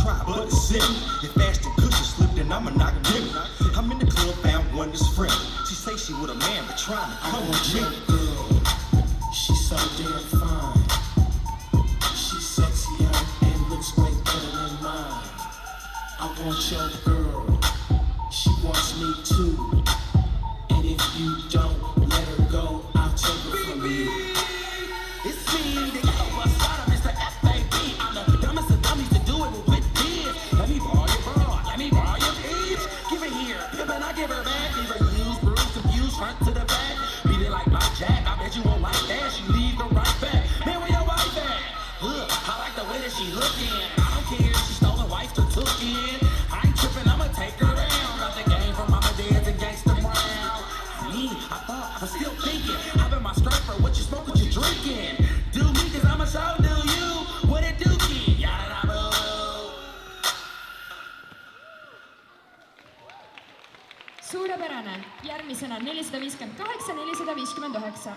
try, but it's silly. If Ashton Kutcher slipped, then I'ma knock him in. I'm in the club, found one that's friendly. She say she with a man, but trying to come with me. Girl, she's so damn fine. She's sexy and looks way better than mine. I want your girl, she wants me too. And if you don't let her go, I'll take her from you. It's me, the overstarter, Mr. FAB. I'm the dumbest of dummies to do it with kids. Let me borrow your broad, let me borrow your bitch. Give it here, pimpin', I give her back. Leave her used, bruised, abused, front to the back. Beat it like my Jack, I bet you won't like that. She leave her right back. Man, where your wife at? I like the way that she looking. I don't care if she stolen wife or took in. I ain't trippin', I'ma take her down. Got the game from Mama Dad's and Gangsta Brown. I thought, I'm still thinking. Hop in my skirt for what you smoke, what you drinking. Do me, cause I'ma show do you. What it do, kid? Yada da boo. Suurepärane, järgmisena 458, 459.